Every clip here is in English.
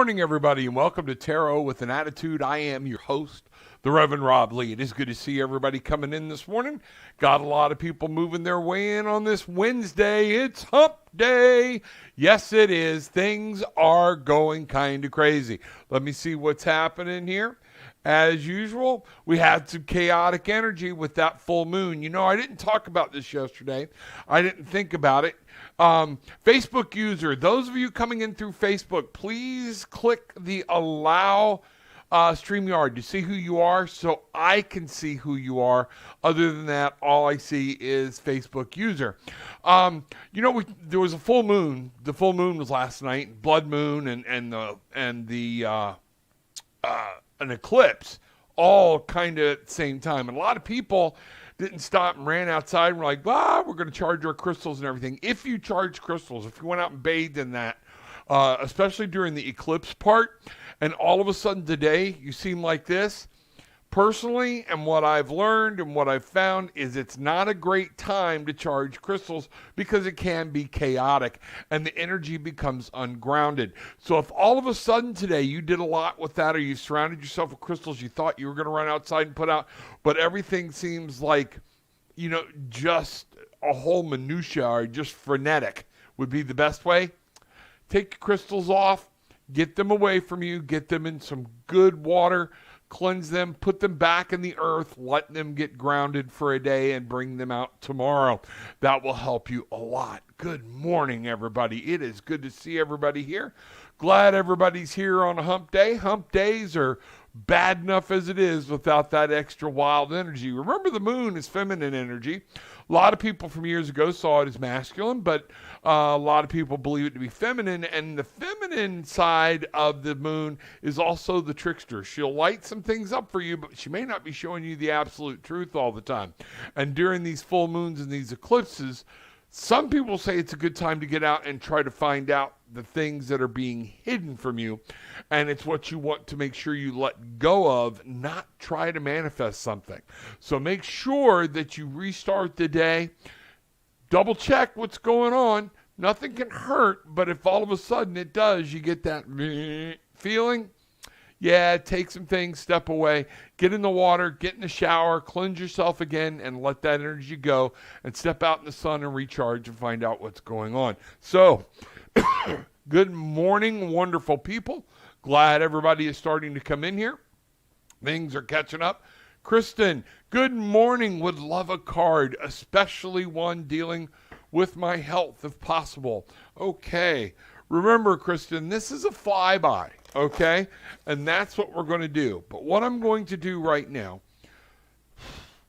morning, everybody, and welcome to Tarot with an Attitude. I am your host, the Reverend Rob Lee. It is good to see everybody coming in this morning. Got a lot of people moving their way in on this Wednesday. It's Hump Day. Yes, it is. Things are going kind of crazy. Let me see what's happening here. As usual, we had some chaotic energy with that full moon. You know, I didn't talk about this yesterday. I didn't think about it. Facebook user, those of you coming in through Facebook, please click the allow StreamYard to see who you are so I can see who you are. Other than that, all I see is Facebook user. There was a full moon. The full moon was last night, blood moon and an eclipse, all kind of at the same time. And a lot of people didn't stop and ran outside and were like, we're going to charge our crystals and everything. If you charge crystals, if you went out and bathed in that, especially during the eclipse part, and all of a sudden today you seem like this, personally, and what I've learned and what I've found is it's not a great time to charge crystals because it can be chaotic and the energy becomes ungrounded. So if all of a sudden today you did a lot with that, or you surrounded yourself with crystals you thought you were going to run outside and put out, but everything seems like, just a whole minutia or just frenetic would be the best way. Take your crystals off, get them away from you, get them in some good water, cleanse them, put them back in the earth, let them get grounded for a day, and bring them out tomorrow. That will help you a lot. Good morning, everybody. It is good to see everybody here. Glad everybody's here on a hump day. Hump days are bad enough as it is without that extra wild energy. Remember, the moon is feminine energy. A lot of people from years ago saw it as masculine, but a lot of people believe it to be feminine, and the feminine side of the moon is also the trickster. She'll light some things up for you, but she may not be showing you the absolute truth all the time. And during these full moons and these eclipses, some people say it's a good time to get out and try to find out the things that are being hidden from you. And it's what you want to make sure you let go of, not try to manifest something. So make sure that you restart the day. Double check what's going on. Nothing can hurt, but if all of a sudden it does, you get that feeling, take some things, step away, get in the water, get in the shower, cleanse yourself again, and let that energy go, and step out in the sun and recharge and find out what's going on. So, good morning, wonderful people. Glad everybody is starting to come in here. Things are catching up. Kristen, good morning. Would love a card, especially one dealing with my health if possible. Okay. Remember, Kristen, this is a flyby, okay? And that's what we're going to do. But what I'm going to do right now,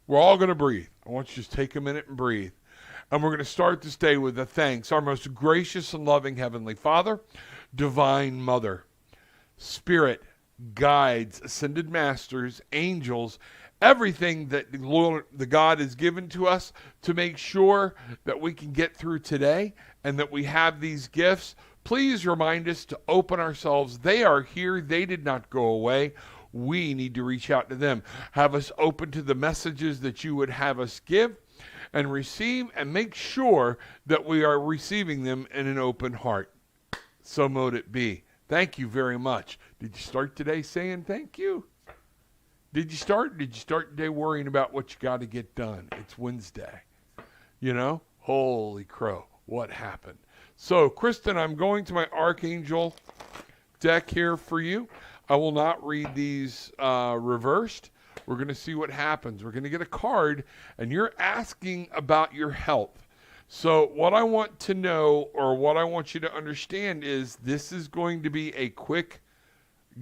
we're all going to breathe. I want you to just take a minute and breathe. And we're going to start this day with a thanks. Our most gracious and loving Heavenly Father, Divine Mother, Spirit, guides, ascended masters, angels, everything that the God has given to us to make sure that we can get through today and that we have these gifts. Please remind us to open ourselves. They are here. They did not go away. We need to reach out to them. Have us open to the messages that you would have us give and receive, and make sure that we are receiving them in an open heart. So mote it be. Thank you very much. Did you start today saying thank you? Did you start today worrying about what you got to get done? It's Wednesday. Holy crow, what happened? So, Kristen, I'm going to my Archangel deck here for you. I will not read these reversed. We're going to see what happens. We're going to get a card, and you're asking about your health. So what I want to know, or what I want you to understand, is this is going to be a quick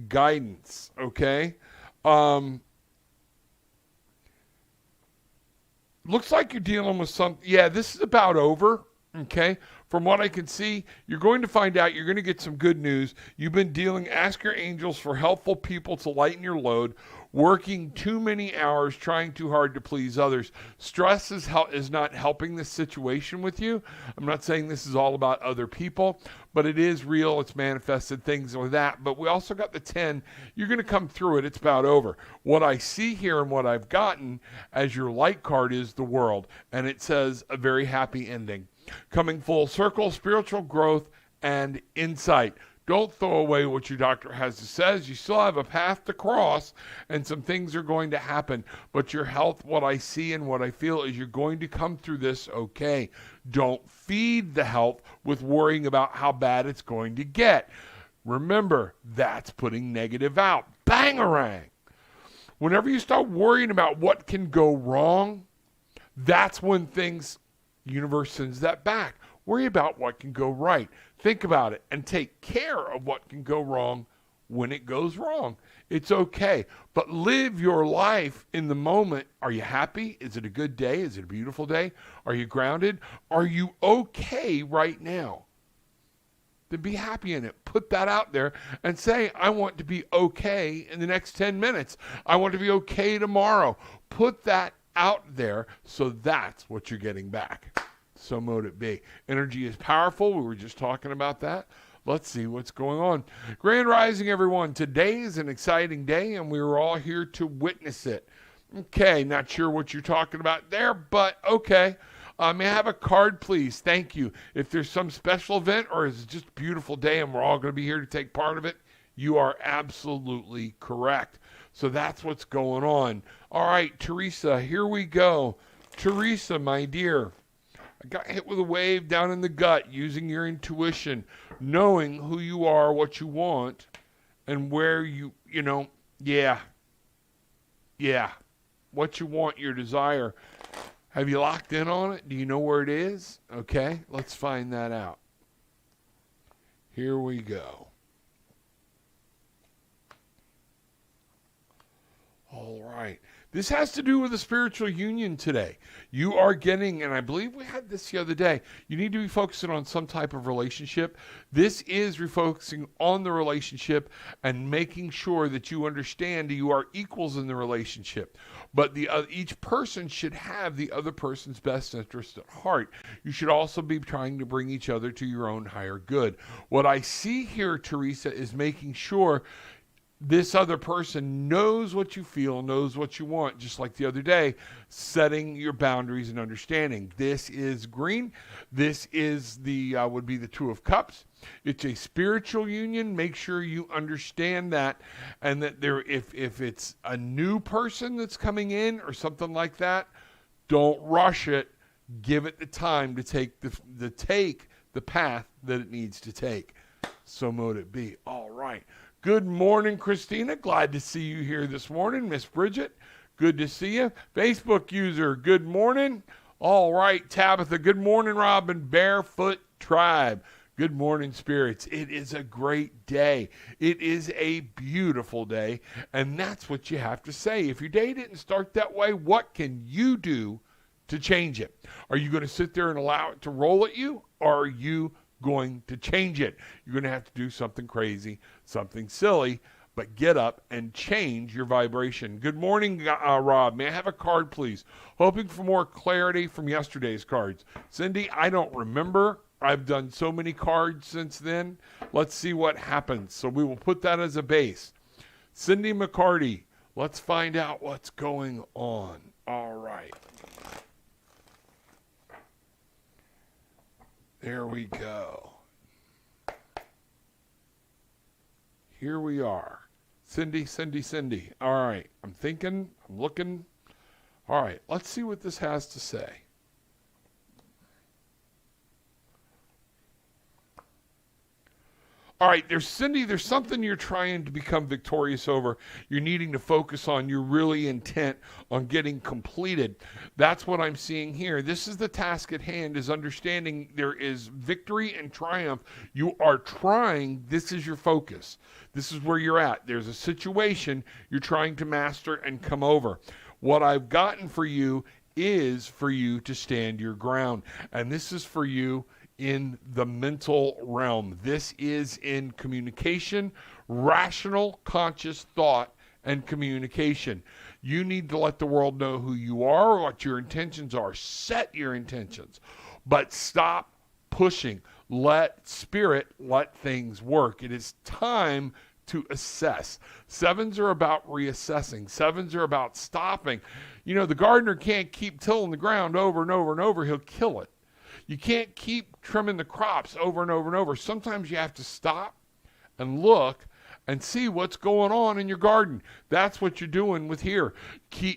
guidance, okay? Looks like you're dealing with something. Yeah, this is about over, okay? From what I can see, you're going to find out, you're going to get some good news. You've been ask your angels for helpful people to lighten your load, working too many hours, trying too hard to please others. Stress is not helping this situation with you. I'm not saying this is all about other people, but it is real. It's manifested, things like that. But we also got the 10. You're going to come through it. It's about over. What I see here and what I've gotten as your light card is the World, and it says a very happy ending. Coming full circle, spiritual growth and insight. Don't throw away what your doctor has to say. You still have a path to cross, and some things are going to happen. But your health, what I see and what I feel, is you're going to come through this okay. Don't feed the health with worrying about how bad it's going to get. Remember, that's putting negative out. Bangarang! Whenever you start worrying about what can go wrong, that's when universe sends that back. Worry about what can go right. Think about it and take care of what can go wrong when it goes wrong. It's okay. But live your life in the moment. Are you happy? Is it a good day? Is it a beautiful day? Are you grounded? Are you okay right now? Then be happy in it. Put that out there and say, I want to be okay in the next 10 minutes. I want to be okay tomorrow. Put that out there, so that's what you're getting back. So mote it be. Energy is powerful. We were just talking about that. Let's see what's going on. Grand Rising, everyone. Today is an exciting day, and we are all here to witness it. Okay, not sure what you're talking about there, but okay. May I have a card, please? Thank you. If there's some special event or is it just a beautiful day and we're all going to be here to take part of it, you are absolutely correct. So that's what's going on. All right, Teresa, here we go. Teresa, my dear, I got hit with a wave down in the gut using your intuition, knowing who you are, what you want, and where what you want, your desire. Have you locked in on it? Do you know where it is? Okay, let's find that out. Here we go. All right. This has to do with a spiritual union today. You are getting, and I believe we had this the other day, you need to be focusing on some type of relationship. This is refocusing on the relationship and making sure that you understand that you are equals in the relationship. But each person should have the other person's best interest at heart. You should also be trying to bring each other to your own higher good. What I see here, Teresa, is making sure this other person knows what you feel, knows what you want, just like the other day, setting your boundaries and understanding. This is green. This is would be the Two of Cups. It's a spiritual union. Make sure you understand that, and that if it's a new person that's coming in or something like that, don't rush it. Give it the time to take the path that it needs to take. So mote it be. All right. Good morning, Christina. Glad to see you here this morning. Miss Bridget, good to see you. Facebook user, good morning. All right, Tabitha, good morning, Robin. Barefoot Tribe, good morning, spirits. It is a great day. It is a beautiful day, and that's what you have to say. If your day didn't start that way, what can you do to change it? Are you going to sit there and allow it to roll at you, or are you going to change it? You're going to have to do something crazy, something silly, but get up and change your vibration. Good morning, Rob. May I have a card, please? Hoping for more clarity from yesterday's cards. Cindy, I don't remember. I've done so many cards since then. Let's see what happens. So we will put that as a base. Cindy McCarty, let's find out what's going on. All right. There we go. Here we are. Cindy. All right. I'm thinking, I'm looking. All right. Let's see what this has to say. All right, Cindy, there's something you're trying to become victorious over. You're needing to focus on. You're really intent on getting completed. That's what I'm seeing here. This is the task at hand, is understanding there is victory and triumph. You are trying. This is your focus. This is where you're at. There's a situation you're trying to master and come over. What I've gotten for you is for you to stand your ground. And this is for you in the mental realm. This is in communication, rational, conscious thought, and communication. You need to let the world know who you are, what your intentions are. Set your intentions, but stop pushing. Let things work. It is time to assess. Sevens are about reassessing. Sevens are about stopping. You know, the gardener can't keep tilling the ground over and over and over. He'll kill it. You can't keep trimming the crops over and over and over. Sometimes you have to stop and look and see what's going on in your garden. That's what you're doing with here.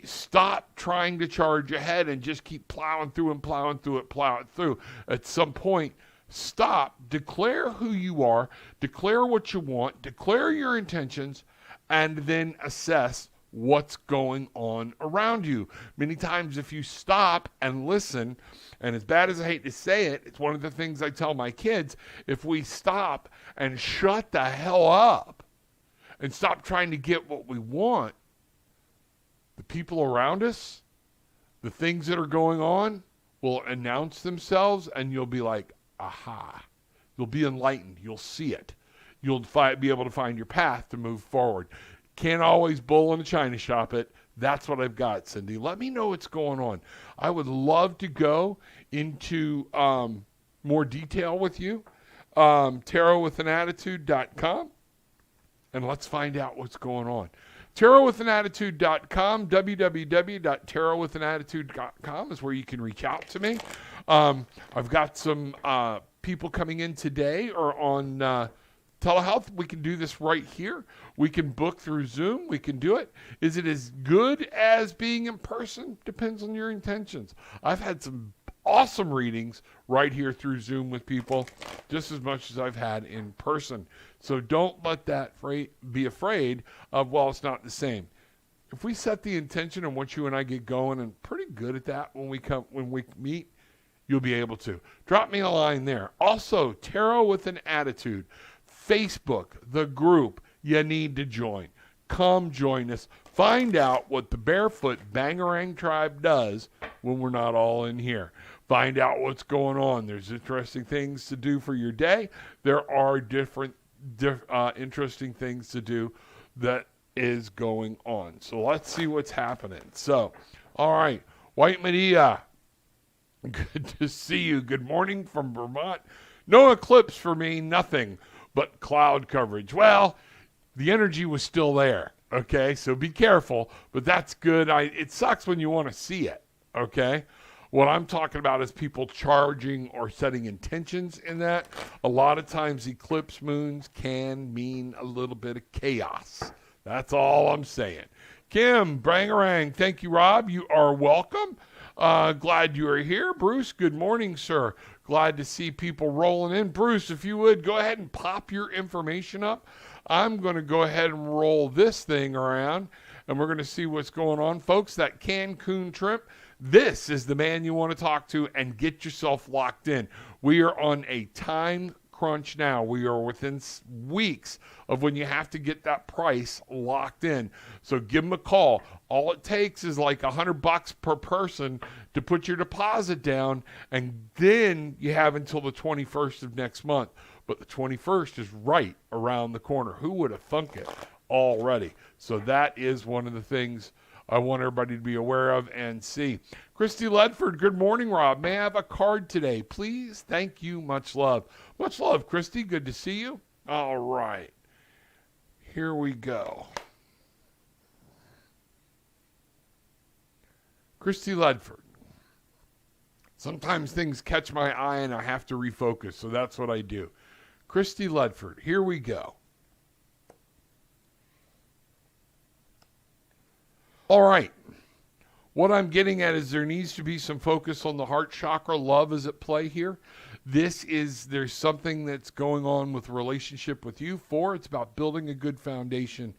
Stop trying to charge ahead and just keep plowing through and plowing through it, plow it through. At some point, stop, declare who you are, declare what you want, declare your intentions, and then assess what's going on around you. Many times if you stop and listen, and as bad as I hate to say it, it's one of the things I tell my kids, if we stop and shut the hell up and stop trying to get what we want, the people around us, the things that are going on will announce themselves, and you'll be like, aha. You'll be enlightened. You'll see it. You'll be able to find your path to move forward. Can't always bull in a china shop it. That's what I've got, Cindy. Let me know what's going on. I would love to go into more detail with you. tarotwithanattitude.com, and let's find out what's going on. tarotwithanattitude.com, www.tarotwithanattitude.com is where you can reach out to me. I've got some people coming in today or on telehealth. We can do this right here. We can book through Zoom. We can do it. Is it as good as being in person? Depends on your intentions. I've had some awesome readings right here through Zoom with people, just as much as I've had in person. So don't let that be afraid of, well, it's not the same. If we set the intention and once you and I get going, and pretty good at that when we meet, you'll be able to. Drop me a line there. Also, Tarot with an Attitude, Facebook, the group you need to join. Come join us. Find out what the Barefoot Bangarang tribe does when we're not all in here. Find out what's going on. There's interesting things to do for your day. There are different interesting things to do that is going on. So let's see what's happening. So, all right. White Medea, good to see you. Good morning from Vermont. No eclipse for me, nothing but cloud coverage. Well, the energy was still there, okay? So be careful, but that's good. It sucks when you want to see it, okay? What I'm talking about is people charging or setting intentions in that. A lot of times eclipse moons can mean a little bit of chaos. That's all I'm saying. Kim, Brangarang, thank you, Rob. You are welcome. Glad you are here. Bruce, good morning, sir. Glad to see people rolling in. Bruce, if you would, go ahead and pop your information up. I'm going to go ahead and roll this thing around, and we're going to see what's going on. Folks, that Cancun trip, this is the man you want to talk to and get yourself locked in. We are on a time crunch now. We are within weeks of when you have to get that price locked in. So give them a call. All it takes is like $100 per person to put your deposit down, and then you have until the 21st of next month. But the 21st is right around the corner. Who would have thunk it already? So that is one of the things I want everybody to be aware of and see. Christy Ledford, good morning, Rob. May I have a card today, please? Thank you. Much love. Much love, Christy. Good to see you. All right. Here we go. Christy Ledford. Sometimes things catch my eye and I have to refocus, so that's what I do. Christy Ledford, here we go. All right. What I'm getting at is there needs to be some focus on the heart chakra. Love is at play here. There's something that's going on with relationship with you. It's about building a good foundation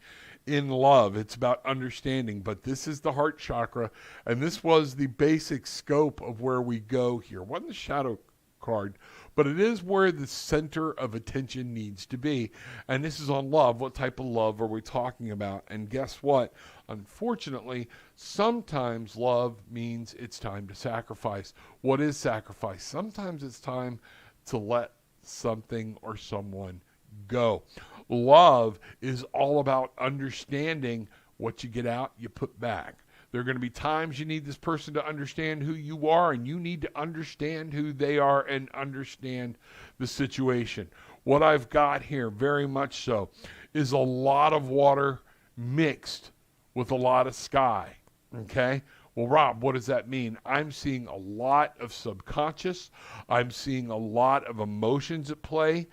in love. It's about understanding. But this is the heart chakra, and this was the basic scope of where we go here. It wasn't the shadow card, but it is where the center of attention needs to be. And this is on love. What type of love are we talking about? And guess what? Unfortunately, sometimes love means it's time to sacrifice. What is sacrifice? Sometimes it's time to let something or someone go. Love is all about understanding what you get out, you put back. There are going to be times you need this person to understand who you are, and you need to understand who they are and understand the situation. What I've got here, very much so, is a lot of water mixed with a lot of sky, okay? Well, Rob, what does that mean? I'm seeing a lot of subconscious. I'm seeing a lot of emotions at play,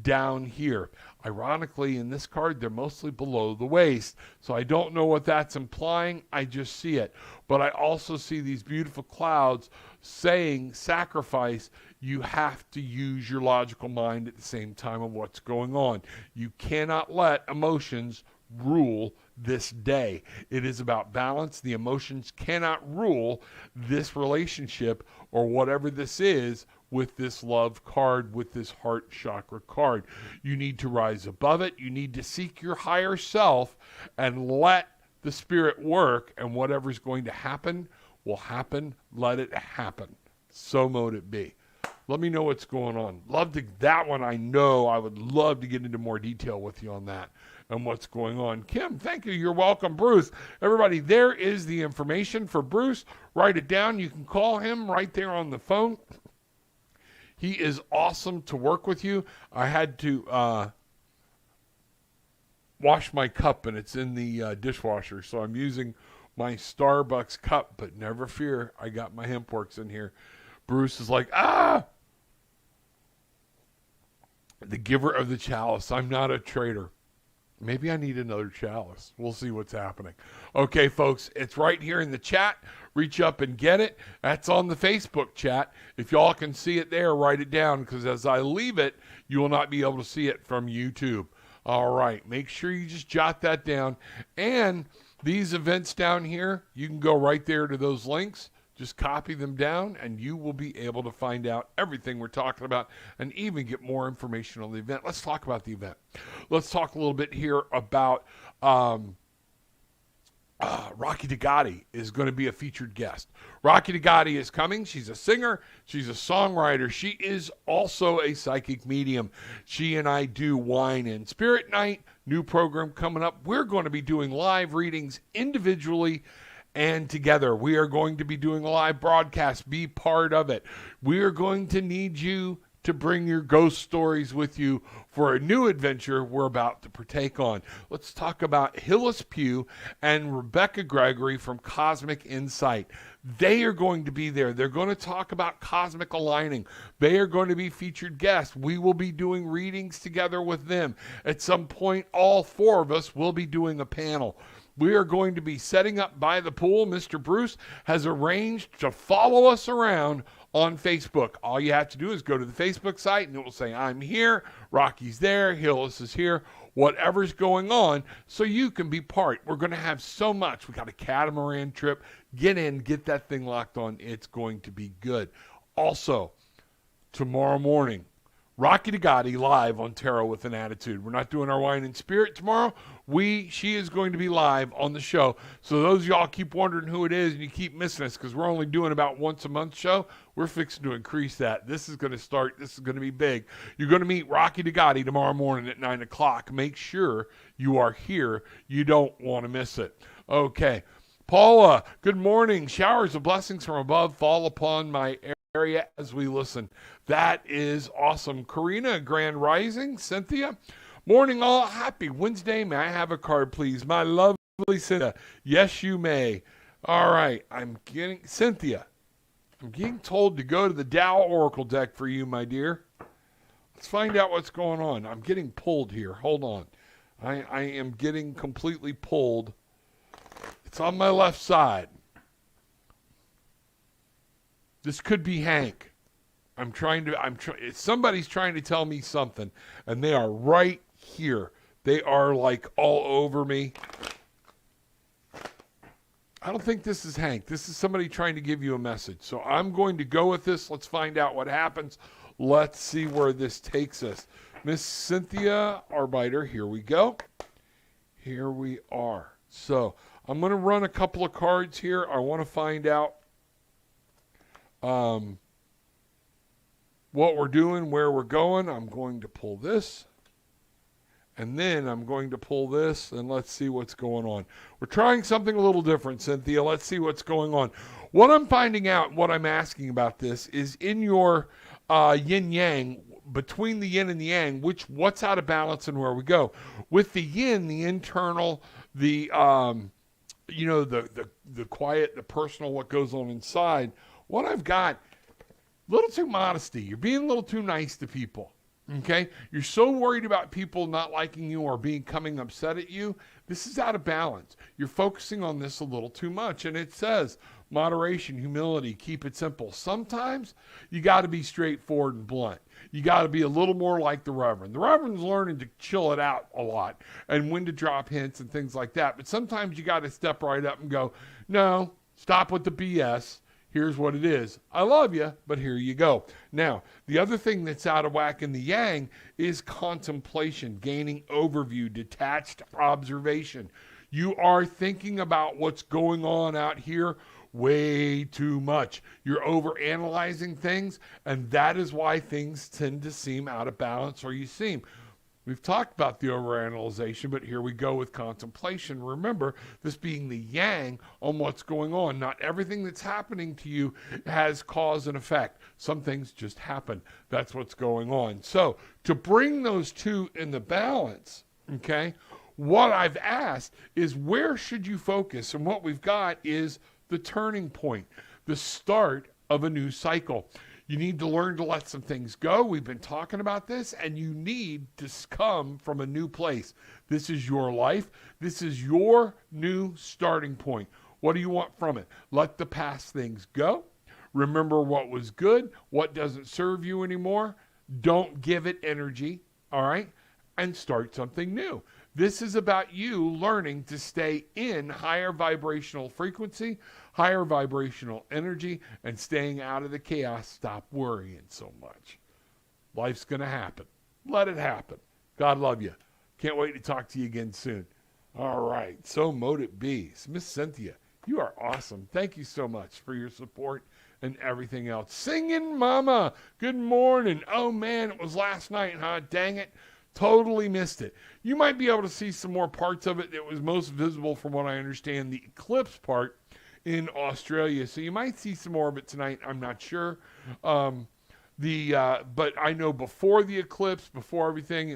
down here. Ironically, in this card, they're mostly below the waist. So I don't know what that's implying. I just see it. But I also see these beautiful clouds saying sacrifice. You have to use your logical mind at the same time of what's going on. You cannot let emotions rule this day. It is about balance. The emotions cannot rule this relationship or whatever this is with this love card, with this heart chakra card. You need to rise above it. You need to seek your higher self and let the spirit work, and whatever's going to happen will happen. Let it happen. So mote it be. Let me know what's going on. That one I know. I would love to get into more detail with you on that and what's going on. Kim, thank you. You're welcome. Bruce, everybody, there is the information for Bruce. Write it down. You can call him right there on the phone. He is awesome to work with you. I had to wash my cup, and it's in the dishwasher, so I'm using my Starbucks cup, but never fear. I got my HempWorks in here. Bruce is like, the giver of the chalice. I'm not a traitor. Maybe I need another chalice. We'll see what's happening. Okay, folks, it's right here in the chat. Reach up and get it. That's on the Facebook chat. If y'all can see it there, write it down, because as I leave it, you will not be able to see it from YouTube. All right, make sure you just jot that down. And these events down here, you can go right there to those links. Just copy them down, and you will be able to find out everything we're talking about and even get more information on the event. Let's talk about the event. Let's talk a little bit here about Rocky Daaaay is going to be a featured guest. Rocky Daaaay is coming. She's a singer. She's a songwriter. She is also a psychic medium. She and I do Wine and Spirit Night, new program coming up. We're going to be doing live readings individually and together. We are going to be doing a live broadcast. Be part of it. We are going to need you to bring your ghost stories with you for a new adventure we're about to partake on. Let's talk about Hillis Pugh and Rebecca Gregory from Cosmic Insight. They are going to be there. They're going to talk about cosmic aligning. They are going to be featured guests. We will be doing readings together with them. At some point, all four of us will be doing a panel. We are going to be setting up by the pool. Mr. Bruce has arranged to follow us around on Facebook. All you have to do is go to the Facebook site, and it will say, I'm here, Rocky's there, Hillis is here, whatever's going on, so you can be part. We're going to have so much. We got a catamaran trip. Get in, get that thing locked on. It's going to be good. Also, tomorrow morning, Rocky Daaaay live on Tarot with an Attitude. We're not doing our Wine and Spirit tomorrow. She is going to be live on the show. So those of y'all keep wondering who it is and you keep missing us because we're only doing about once a month show, we're fixing to increase that. This is going to start. This is going to be big. You're going to meet Rocky Daaaay tomorrow morning at 9 o'clock. Make sure you are here. You don't want to miss it. Okay. Paula, good morning. Showers of blessings from above fall upon my area as we listen. That is awesome. Karina, Grand Rising. Cynthia, morning all. Happy Wednesday. May I have a card, please? My lovely Cynthia. Yes, you may. All right. Cynthia, I'm getting told to go to the Daaaay Oracle deck for you, my dear. Let's find out what's going on. I'm getting pulled here. Hold on. I am getting completely pulled. It's on my left side. This could be Hank. Somebody's trying to tell me something, and they are right here. They are like all over me. I don't think this is Hank. This is somebody trying to give you a message. So I'm going to go with this. Let's find out what happens. Let's see where this takes us. Miss Cynthia Arbiter, here we go. Here we are. So I'm going to run a couple of cards here. I want to find out what we're doing, where we're going. I'm going to pull this. And then I'm going to pull this, and let's see what's going on. We're trying something a little different, Cynthia. Let's see what's going on. What I'm finding out, what I'm asking about this, is in your yin-yang, between the yin and the yang, what's out of balance and where we go. With the yin, the internal, the quiet, the personal, what goes on inside. What I've got, a little too modesty. You're being a little too nice to people. Okay? You're so worried about people not liking you or becoming upset at you. This is out of balance. You're focusing on this a little too much. And it says moderation, humility, keep it simple. Sometimes you got to be straightforward and blunt. You got to be a little more like the Reverend. The Reverend's learning to chill it out a lot and when to drop hints and things like that. But sometimes you got to step right up and go, no, stop with the BS. Here's what it is. I love you, but here you go. Now, the other thing that's out of whack in the yang is contemplation, gaining overview, detached observation. You are thinking about what's going on out here way too much. You're overanalyzing things, and that is why things tend to seem out of balance, or you seem. We've talked about the overanalyzation, but here we go with contemplation. Remember, this being the yang on what's going on. Not everything that's happening to you has cause and effect. Some things just happen. That's what's going on. So to bring those two in the balance, okay, what I've asked is where should you focus? And what we've got is the turning point, the start of a new cycle. You need to learn to let some things go. We've been talking about this, and you need to come from a new place. This is your life. This is your new starting point. What do you want from it? Let the past things go. Remember what was good, what doesn't serve you anymore. Don't give it energy, all right? And start something new. This is about you learning to stay in higher vibrational frequency, higher vibrational energy, and staying out of the chaos. Stop worrying so much. Life's going to happen. Let it happen. God love you. Can't wait to talk to you again soon. All right. So mote it be. Miss Cynthia, you are awesome. Thank you so much for your support and everything else. Singing Mama, good morning. Oh, man, it was last night, huh? Dang it. Totally missed it. You might be able to see some more parts of it. It was most visible, from what I understand, the eclipse part in Australia. So you might see some more of it tonight. I'm not sure. But I know before the eclipse, before everything,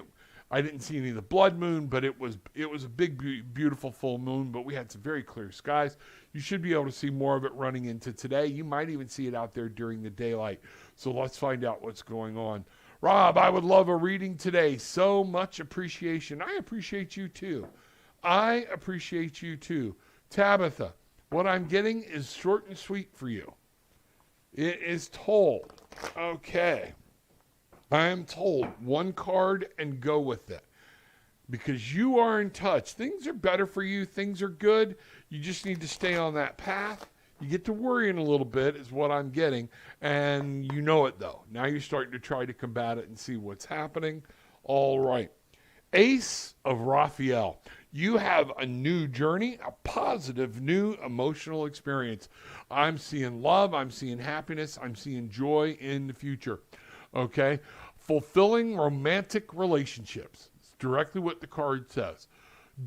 I didn't see any of the blood moon, but it was a big, beautiful full moon. But we had some very clear skies. You should be able to see more of it running into today. You might even see it out there during the daylight. So let's find out what's going on. Rob, I would love a reading today. So much appreciation. I appreciate you too. I appreciate you too. Tabitha, what I'm getting is short and sweet for you. It is told. Okay. I am told one card and go with it. Because you are in touch. Things are better for you. Things are good. You just need to stay on that path. You get to worrying a little bit is what I'm getting, and you know it, though. Now you're starting to try to combat it and see what's happening. All right. Ace of Raphael. You have a new journey, a positive new emotional experience. I'm seeing love. I'm seeing happiness. I'm seeing joy in the future. Okay? Fulfilling romantic relationships. It's directly what the card says.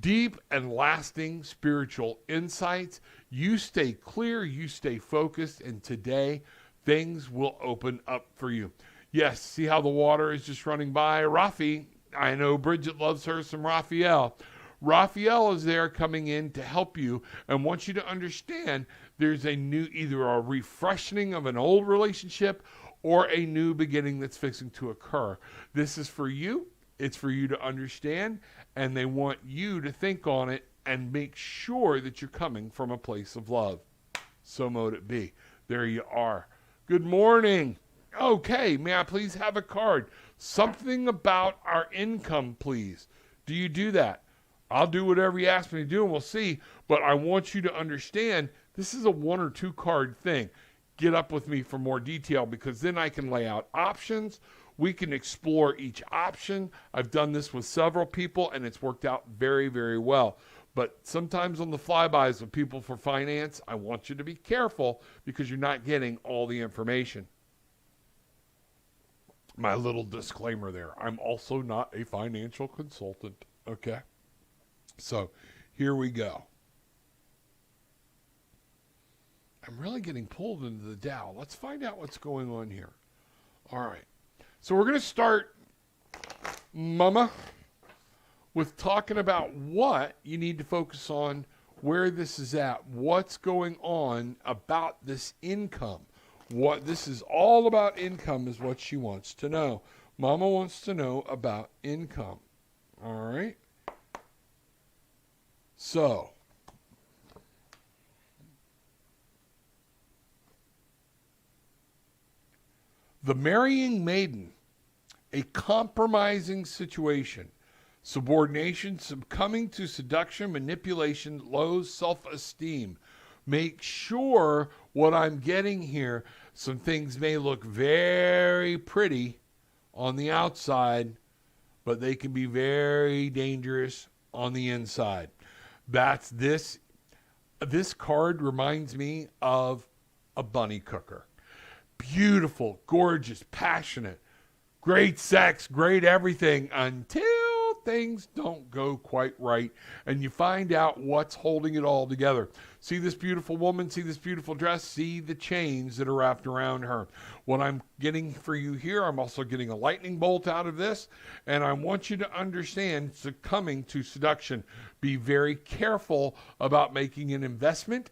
Deep and lasting spiritual insights. You stay clear, you stay focused, and today things will open up for you. Yes, see how the water is just running by? Rafi, I know Bridget loves her some Raphael. Raphael is there coming in to help you and wants you to understand there's a new, either a refreshing of an old relationship or a new beginning that's fixing to occur. This is for you. It's for you to understand, and they want you to think on it and make sure that you're coming from a place of love. So mote it be. There you are. Good morning. Okay, may I please have a card? Something about our income, please. Do you do that? I'll do whatever you ask me to do, and we'll see. But I want you to understand this is a 1 or 2 card thing. Get up with me for more detail, because then I can lay out options. We can explore each option. I've done this with several people, and it's worked out very, very well. But sometimes on the flybys of people for finance, I want you to be careful because you're not getting all the information. My little disclaimer there. I'm also not a financial consultant, okay? So here we go. I'm really getting pulled into the Tao. Let's find out what's going on here. All right. So we're going to start, Mama, with talking about what you need to focus on, where this is at, what's going on about this income. What this is all about income is what she wants to know. Mama wants to know about income. All right. So, the marrying maiden, a compromising situation, subordination, succumbing to seduction, manipulation, low self-esteem. Make sure what I'm getting here, some things may look very pretty on the outside, but they can be very dangerous on the inside. That's this. This card reminds me of a bunny cooker. Beautiful, gorgeous, passionate, great sex, great everything until things don't go quite right and you find out what's holding it all together. See this beautiful woman, see this beautiful dress, see the chains that are wrapped around her. What I'm getting for you here, I'm also getting a lightning bolt out of this, and I want you to understand succumbing to seduction. Be very careful about making an investment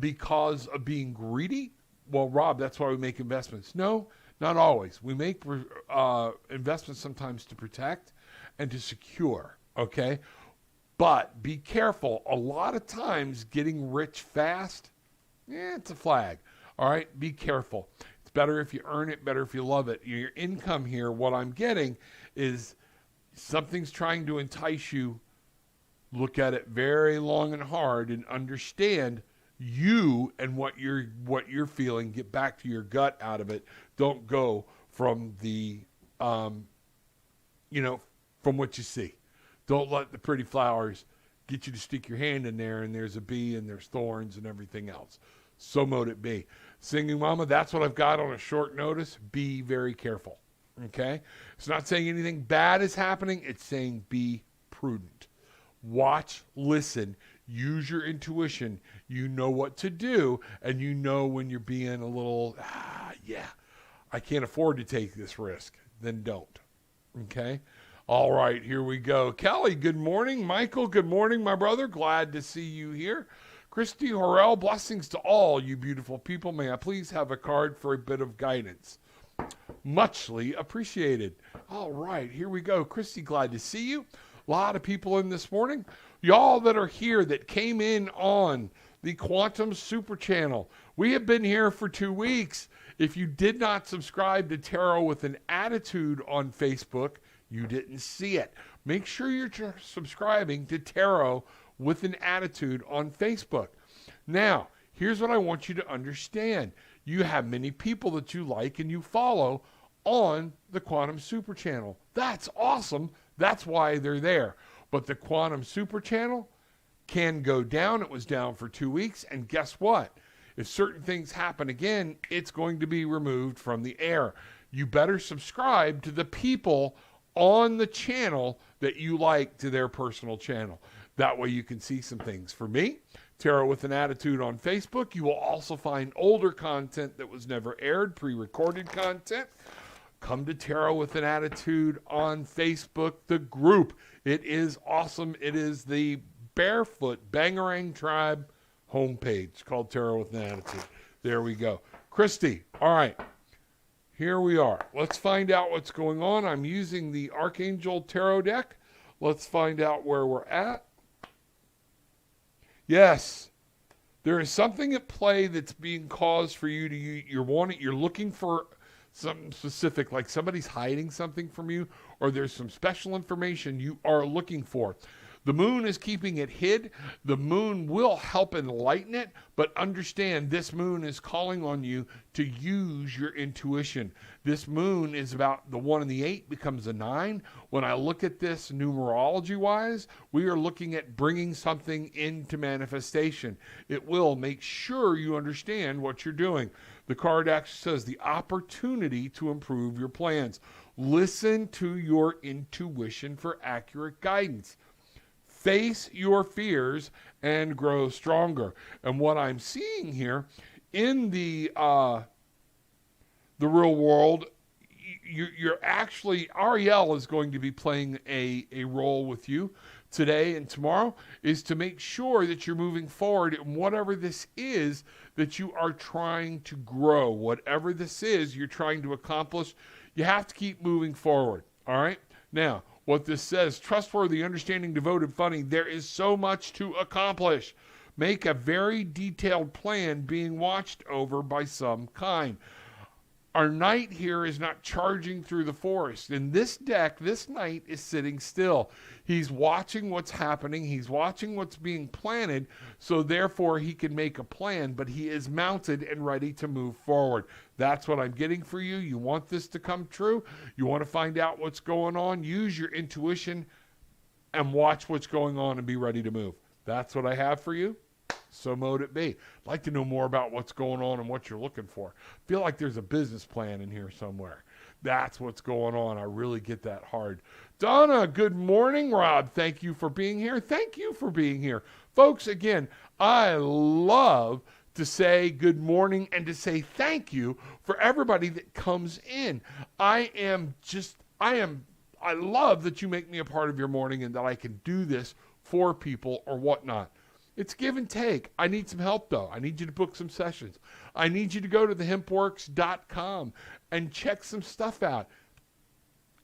because of being greedy. Well, Rob, that's why we make investments. No, not always. We make investments sometimes to protect and to secure, okay? But be careful. A lot of times getting rich fast, it's a flag, all right? Be careful. It's better if you earn it, better if you love it. Your income here, what I'm getting is something's trying to entice you. Look at it very long and hard and understand you and what you're feeling. Get back to your gut out of it. Don't go from the from what you see. Don't let the pretty flowers get you to stick your hand in there and there's a bee and there's thorns and everything else. So mote it be. Singing Mama, that's what I've got on a short notice. Be very careful. Okay? It's not saying anything bad is happening. It's saying be prudent. Watch, listen, use your intuition. You know what to do, and you know when you're being a little, I can't afford to take this risk. Then don't. Okay? All right, here we go. Kelly, good morning. Michael, good morning, my brother. Glad to see you here. Christy Horrell, blessings to all you beautiful people. May I please have a card for a bit of guidance? Muchly appreciated. All right, here we go. Christy, glad to see you. A lot of people in this morning. Y'all that are here that came in on the Quantum Super Channel. We have been here for 2 weeks. If you did not subscribe to Tarot with an Attitude on Facebook, you didn't see it. Make sure you're subscribing to Tarot with an Attitude on Facebook. Now, here's what I want you to understand. You have many people that you like and you follow on the Quantum Super Channel. That's awesome. That's why they're there. But the Quantum Super Channel can go down. It was down for 2 weeks. And guess what? If certain things happen again, it's going to be removed from the air. You better subscribe to the people on the channel that you like to their personal channel. That way you can see some things. For me, Tarot with an Attitude on Facebook. You will also find older content that was never aired, pre-recorded content. Come to Tarot with an Attitude on Facebook, the group. It is awesome. It is the Barefoot Bangarang Tribe homepage called Tarot with an Attitude. There we go. Christy, all right. Here we are. Let's find out what's going on. I'm using the Archangel Tarot deck. Let's find out where we're at. Yes, there is something at play that's being caused for you to, you're looking for something specific, like somebody's hiding something from you, or there's some special information you are looking for. The moon is keeping it hid. The moon will help enlighten it, but understand this moon is calling on you to use your intuition. This moon is about the 1 and the 8 becomes a 9. When I look at this numerology-wise, we are looking at bringing something into manifestation. It will make sure you understand what you're doing. The card actually says the opportunity to improve your plans. Listen to your intuition for accurate guidance. Face your fears and grow stronger. And what I'm seeing here in the real world, you're actually, Ariel is going to be playing a role with you today and tomorrow, is to make sure that you're moving forward in whatever this is that you are trying to grow. Whatever this is you're trying to accomplish, You have to keep moving forward. All right? Now, what this says, trustworthy, understanding, devoted, funny, there is so much to accomplish. Make a very detailed plan being watched over by some kind. Our knight here is not charging through the forest. In this deck, this knight is sitting still. He's watching what's happening. He's watching what's being planted, so therefore he can make a plan, but he is mounted and ready to move forward. That's what I'm getting for you. You want this to come true? You want to find out what's going on? Use your intuition and watch what's going on and be ready to move. That's what I have for you. So mote it be. I'd like to know more about what's going on and what you're looking for. Feel like there's a business plan in here somewhere. That's what's going on. I really get that hard. Donna, good morning. Rob, thank you for being here. Thank you for being here. Folks, again, I love to say good morning and to say thank you for everybody that comes in. I love that you make me a part of your morning and that I can do this for people or whatnot. It's give and take. I need some help, though. I need you to book some sessions. I need you to go to thehempworks.com and check some stuff out.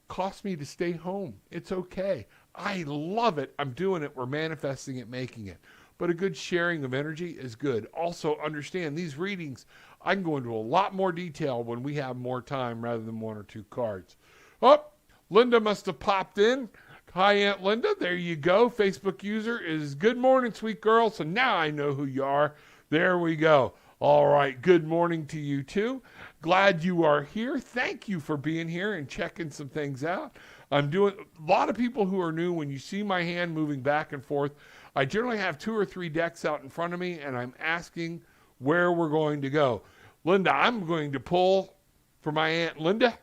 Cost me to stay home. It's okay. I love it. I'm doing it. We're manifesting it, making it. But a good sharing of energy is good. Also, understand these readings, I can go into a lot more detail when we have more time rather than one or two cards. Oh, Linda must have popped in. Hi, Aunt Linda. There you go. Facebook user is good morning, sweet girl. So now I know who you are. There we go. All right. Good morning to you, too. Glad you are here. Thank you for being here and checking some things out. I'm doing a lot of people who are new. When you see my hand moving back and forth, I generally have 2 or 3 decks out in front of me, and I'm asking where we're going to go. Linda, I'm going to pull for my Aunt Linda,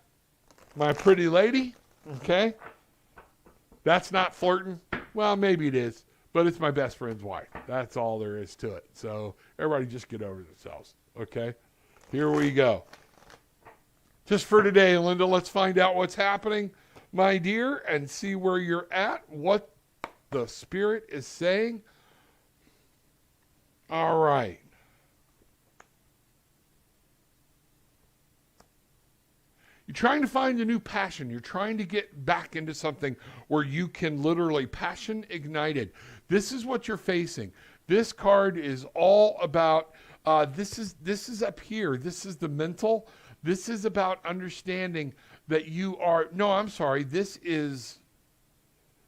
my pretty lady. Okay. That's not flirting. Well, maybe it is, but it's my best friend's wife. That's all there is to it. So everybody just get over themselves, okay? Here we go. Just for today, Linda, let's find out what's happening, my dear, and see where you're at, what the Spirit is saying. All right. You're trying to find a new passion. You're trying to get back into something where you can literally passion ignited. This is what you're facing. This card is all about, this is up here. This is the mental. This is about understanding that you are, no, I'm sorry. This is,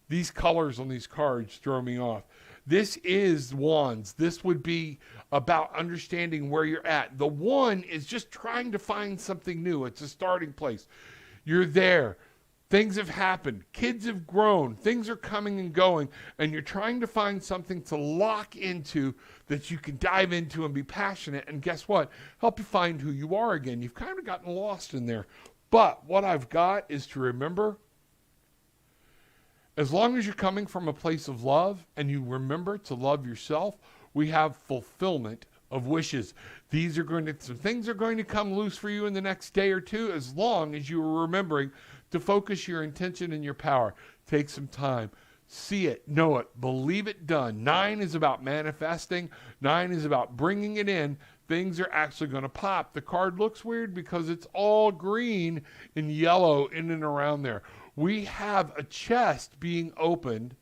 these colors on these cards throw me off. This is wands. This would be about understanding where you're at. The one is just trying to find something new. It's a starting place. You're there. Things have happened. Kids have grown. Things are coming and going. And you're trying to find something to lock into that you can dive into and be passionate. And guess what? Help you find who you are again. You've kind of gotten lost in there. But what I've got is to remember, as long as you're coming from a place of love and you remember to love yourself, we have fulfillment of wishes. Some things are going to come loose for you in the next day or two, as long as you are remembering to focus your intention and your power. Take some time. See it, know it, believe it done. 9 is about manifesting. 9 is about bringing it in. Things are actually going to pop. The card looks weird because it's all green and yellow in and around there. We have a chest being opened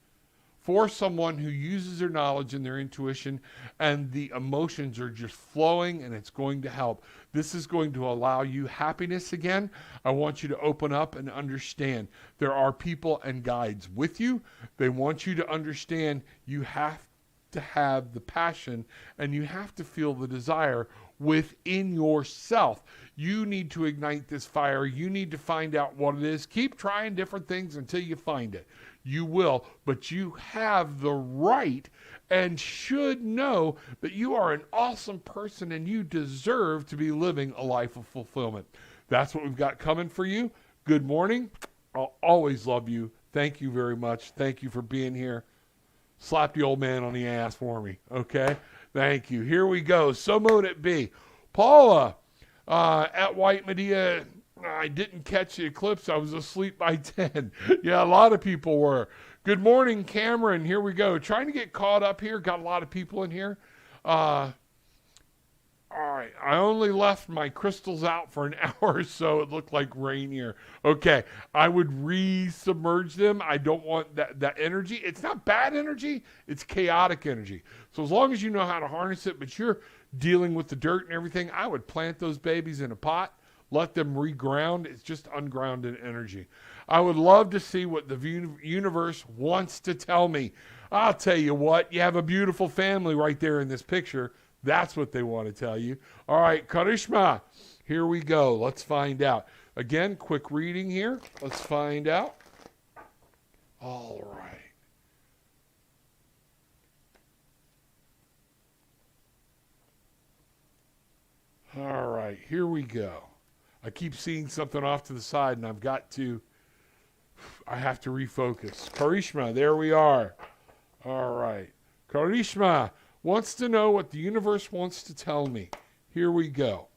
for someone who uses their knowledge and their intuition, and the emotions are just flowing, and it's going to help. This is going to allow you happiness again. I want you to open up and understand there are people and guides with you. They want you to understand you have to have the passion and you have to feel the desire within yourself. You need to ignite this fire. You need to find out what it is. Keep trying different things until you find it. You will, but you have the right and should know that you are an awesome person and you deserve to be living a life of fulfillment. That's what we've got coming for you. Good morning. I'll always love you. Thank you very much. Thank you for being here. Slap the old man on the ass for me, okay? Thank you. Here we go. So mote it be. Paula at White Medea, I didn't catch the eclipse. I was asleep by 10. Yeah, a lot of people were. Good morning, Cameron. Here we go. Trying to get caught up here. Got a lot of people in here. Are All right. I only left my crystals out for an hour or so. It looked like rain here. Okay. I would re-submerge them. I don't want that energy. It's not bad energy. It's chaotic energy. So as long as you know how to harness it, but you're dealing with the dirt and everything, I would plant those babies in a pot, let them reground. It's just ungrounded energy. I would love to see what the universe wants to tell me. I'll tell you what. You have a beautiful family right there in this picture. That's what they want to tell you. All right, Karishma, here we go. Let's find out. Again, quick reading here. Let's find out. All right. All right, here we go. I keep seeing something off to the side, and I have to refocus. Karishma, there we are. All right. Karishma wants to know what the universe wants to tell me. Here we go.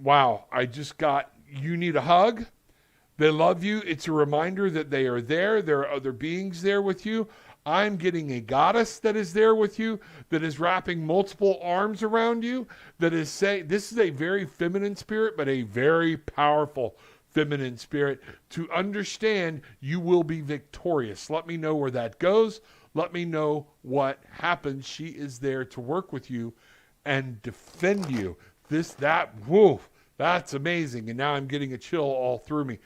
Wow, I just got, you need a hug. They love you. It's a reminder that they are there. There are other beings there with you. I'm getting a goddess that is there with you, that is wrapping multiple arms around you, that is saying, this is a very feminine spirit, but a very powerful feminine spirit. To understand, you will be victorious. Let me know where that goes. Let me know what happens. She is there to work with you and defend you. That's amazing. And now I'm getting a chill all through me.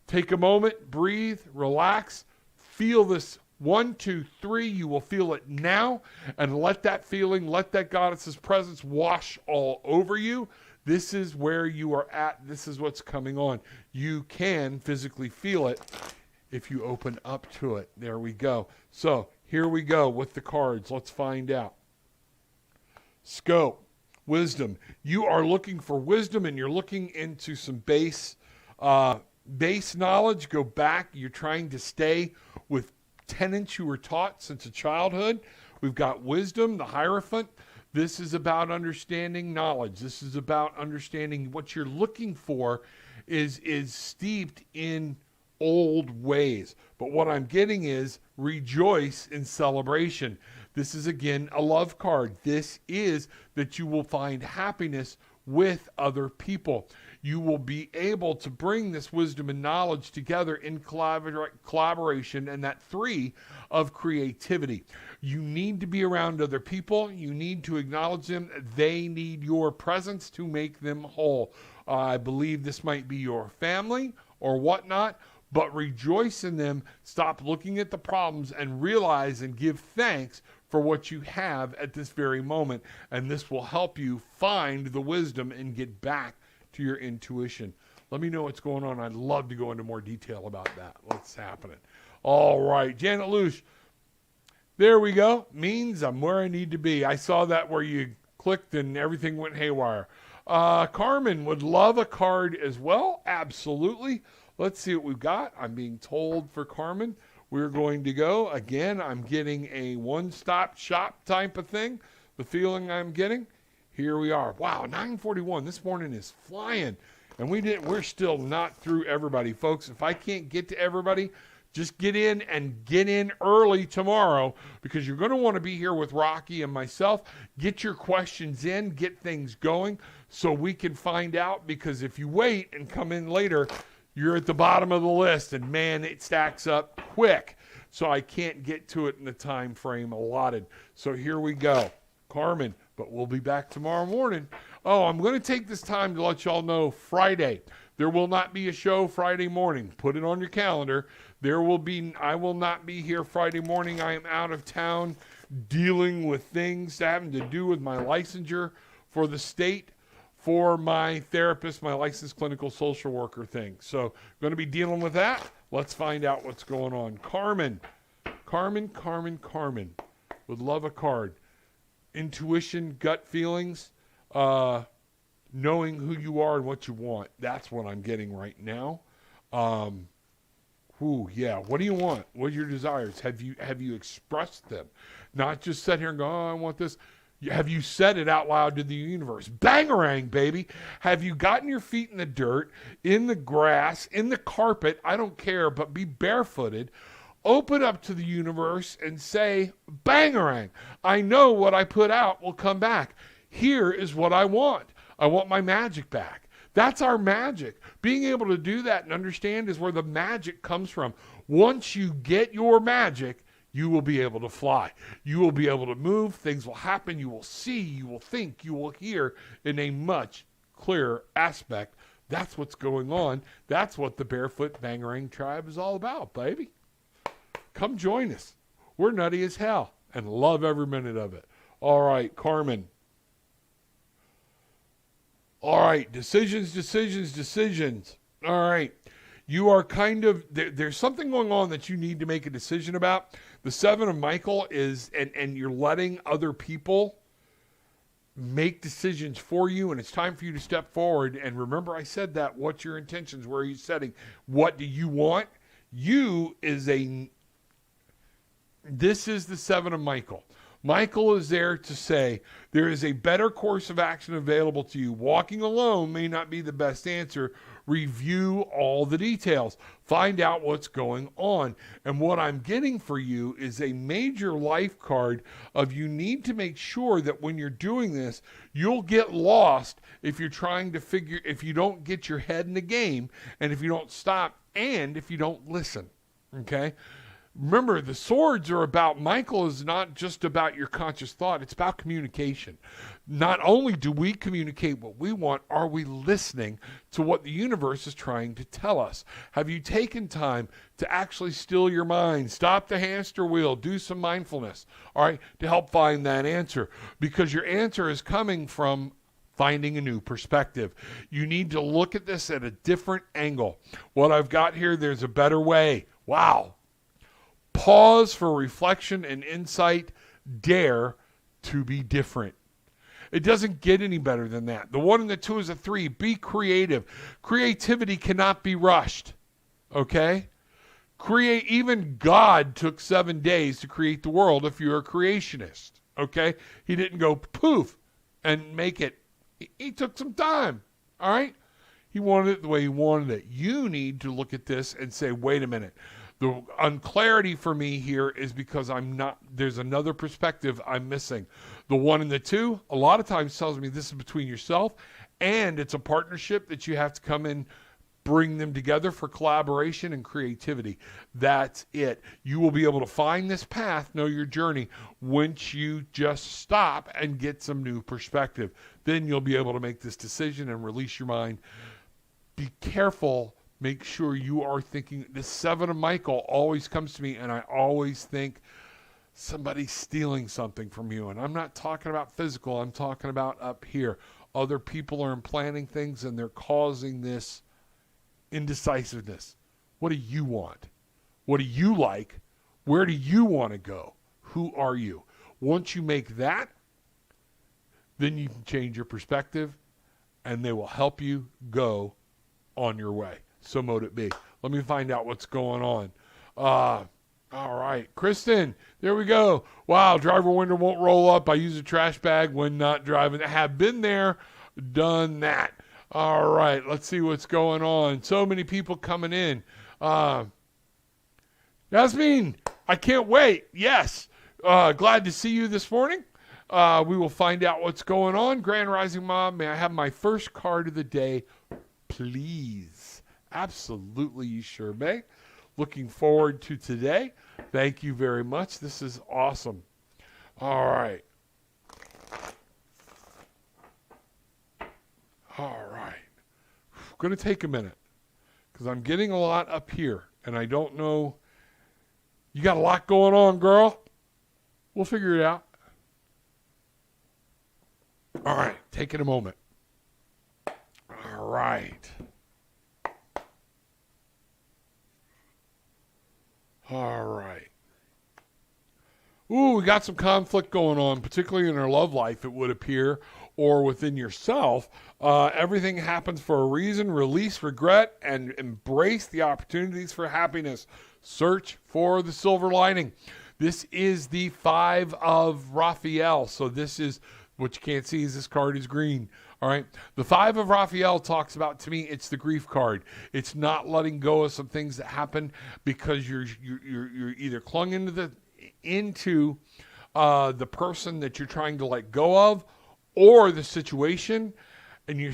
Take a moment, breathe, relax, feel this 1, 2, 3. You will feel it now, and let that feeling, let that goddess's presence wash all over you. This is where you are at. This is what's coming on. You can physically feel it if you open up to it. There we go. So here we go with the cards. Let's find out. Scope, wisdom. You are looking for wisdom, and you're looking into some base knowledge. Go back. You're trying to stay with tenets you were taught since a childhood. We've got wisdom, the Hierophant. This is about understanding knowledge. This is about understanding what you're looking for is steeped in old ways. But what I'm getting is rejoice in celebration. This is, again, a love card. This is that you will find happiness with other people. You will be able to bring this wisdom and knowledge together in collaboration, and that 3 of creativity. You need to be around other people. You need to acknowledge them. They need your presence to make them whole. I believe this might be your family or whatnot, but rejoice in them. Stop looking at the problems and realize and give thanks for what you have at this very moment. And this will help you find the wisdom and get back to your intuition. Let me know what's going on. I'd love to go into more detail about that. What's happening? All right, Janet Luce. There we go. Means I'm where I need to be. I saw that where you clicked and everything went haywire. Carmen would love a card as well. Absolutely. Let's see what we've got. I'm being told for Carmen, we're going to go. Again, I'm getting a one-stop shop type of thing. The feeling I'm getting. Here we are. Wow, 9:41. This morning is flying. And we're still not through everybody, folks. If I can't get to everybody, just get in early tomorrow, because you're going to want to be here with Rocky and myself. Get your questions in, get things going so we can find out, because if you wait and come in later, you're at the bottom of the list, and man, it stacks up quick. So I can't get to it in the time frame allotted. So here we go. Carmen, but we'll be back tomorrow morning. Oh, I'm going to take this time to let y'all know Friday. There will not be a show Friday morning. Put it on your calendar. I will not be here Friday morning. I am out of town dealing with things having to do with my licensure for the state, for my therapist, my licensed clinical social worker thing. So going to be dealing with that. Let's find out what's going on. Carmen would love a card. Intuition, gut feelings, knowing who you are and what you want. That's what I'm getting right now. What do you want? What are your desires? Have you expressed them? Not just sit here and go, oh, I want this. Have you said it out loud to the universe? Bangarang, baby. Have you gotten your feet in the dirt, in the grass, in the carpet? I don't care, but be barefooted Open up to the universe and say, bangarang, I know what I put out will come back. Here is what I want. I want my magic back. That's our magic. Being able to do that and understand is where the magic comes from. Once you get your magic, you will be able to fly. You will be able to move. Things will happen. You will see. You will think. You will hear in a much clearer aspect. That's what's going on. That's what the Barefoot Bangarang Tribe is all about, baby. Come join us. We're nutty as hell and love every minute of it. All right, Carmen. All right, decisions. All right. You are kind of, there's something going on that you need to make a decision about. The 7 of Michael is, and you're letting other people make decisions for you, and it's time for you to step forward. And remember, I said that. What's your intentions? Where are you setting? What do you want? This is the 7 of Michael. Michael is there to say there is a better course of action available to you. Walking alone may not be the best answer. Review all the details. Find out what's going on. And what I'm getting for you is a major life card of you need to make sure that when you're doing this, you'll get lost if you're trying to if you don't get your head in the game, and if you don't stop, and if you don't listen. Okay? Remember, the swords are about, Michael is not just about your conscious thought. It's about communication. Not only do we communicate what we want, are we listening to what the universe is trying to tell us? Have you taken time to actually still your mind, stop the hamster wheel, do some mindfulness, all right, to help find that answer? Because your answer is coming from finding a new perspective. You need to look at this at a different angle. What I've got here, there's a better way. Wow. Pause for reflection and insight. Dare to be different. It doesn't get any better than that. The 1 and the 2 is a 3. Be creative. Creativity cannot be rushed. Okay? Even God took 7 days to create the world if you're a creationist. Okay? He didn't go poof and make it. He took some time. All right? He wanted it the way he wanted it. You need to look at this and say, wait a minute. The unclarity for me here is because there's another perspective I'm missing. The 1 and the 2, a lot of times tells me this is between yourself, and it's a partnership that you have to come in, bring them together for collaboration and creativity. That's it. You will be able to find this path, know your journey, once you just stop and get some new perspective. Then you'll be able to make this decision and release your mind. Be careful. Make sure you are thinking. The 7 of Michael always comes to me, and I always think somebody's stealing something from you. And I'm not talking about physical. I'm talking about up here. Other people are implanting things, and they're causing this indecisiveness. What do you want? What do you like? Where do you want to go? Who are you? Once you make that, then you can change your perspective, and they will help you go on your way. So mote it be. Let me find out what's going on. All right. Kristen, there we go. Wow, driver window won't roll up. I use a trash bag when not driving. I have been there, done that. All right, let's see what's going on. So many people coming in. Yasmin, I can't wait. Yes. Glad to see you this morning. We will find out what's going on. Grand Rising Mom, may I have my first card of the day, please? Absolutely, you sure may. Looking forward to today. Thank you very much. This is awesome. All right. All right. Going to take a minute because I'm getting a lot up here, and I don't know. You got a lot going on, girl. We'll figure it out. All right. Taking a moment. All right. All right. Ooh, we got some conflict going on, particularly in our love life, it would appear, or within yourself. Everything happens for a reason. Release regret and embrace the opportunities for happiness. Search for the silver lining. This is the 5 of Raphael. So this is, what you can't see is this card is green. All right. The 5 of Raphael talks about, to me, it's the grief card. It's not letting go of some things that happen because you're either clung into the person that you're trying to let go of, or the situation, and your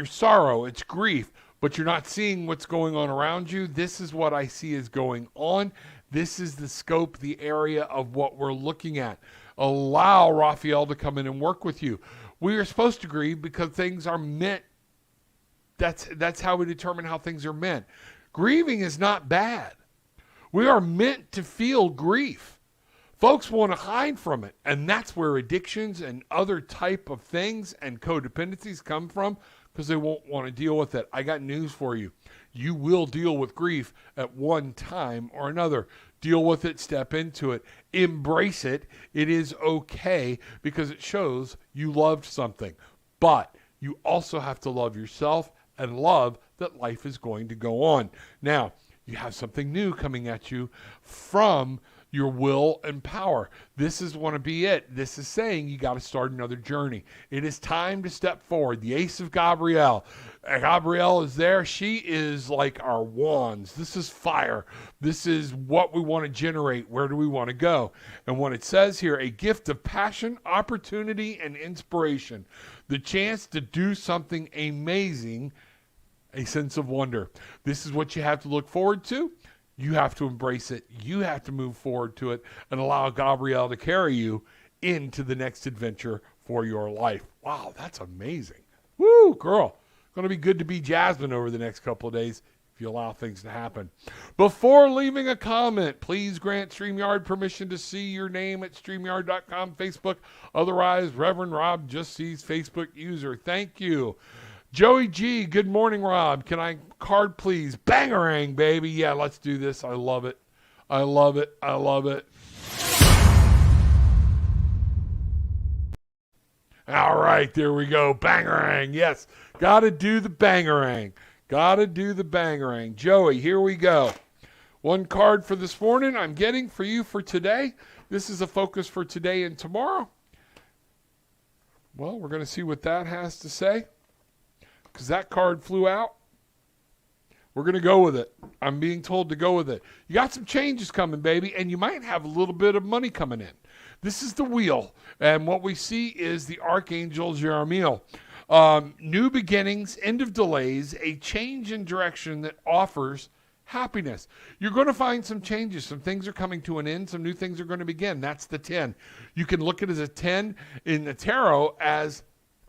sorrow, it's grief, but you're not seeing what's going on around you. This is what I see is going on. This is the scope, the area of what we're looking at. Allow Raphael to come in and work with you. We are supposed to grieve because things are meant. That's how we determine how things are meant. Grieving is not bad. We are meant to feel grief. Folks want to hide from it, and that's where addictions and other type of things and codependencies come from, because they won't want to deal with it. I got news for you. You will deal with grief at one time or another. Deal with it, step into it, embrace it. It is okay because it shows you loved something. But you also have to love yourself and love that life is going to go on. Now, you have something new coming at you from your will and power. This is want to be it. This is saying you got to start another journey. It is time to step forward. The Ace of Gabrielle. Gabrielle is there. She is like our wands. This is fire. This is what we want to generate. Where do we want to go? And what it says here, a gift of passion, opportunity, and inspiration. The chance to do something amazing, a sense of wonder. This is what you have to look forward to. You have to embrace it. You have to move forward to it and allow Gabrielle to carry you into the next adventure for your life. Wow, that's amazing. Woo, girl. Going to be good to be Jasmine over the next couple of days if you allow things to happen. Before leaving a comment, please grant StreamYard permission to see your name at StreamYard.com, Facebook. Otherwise, Reverend Rob just sees Facebook user. Thank you. Joey G, good morning, Rob. Can I card, please? Bangarang, baby. Yeah, let's do this. I love it. I love it. I love it. All right, there we go. Bangarang. Yes, got to do the bangarang. Got to do the bangarang. Joey, here we go. One card for this morning I'm getting for you for today. This is a focus for today and tomorrow. Well, we're going to see what that has to say, because that card flew out. We're going to go with it. I'm being told to go with it. You got some changes coming, baby, and you might have a little bit of money coming in. This is the wheel, and what we see is the Archangel Jeremiel. New beginnings, end of delays, a change in direction that offers happiness. You're going to find some changes. Some things are coming to an end. Some new things are going to begin. That's the 10. You can look at it as a 10 in the tarot as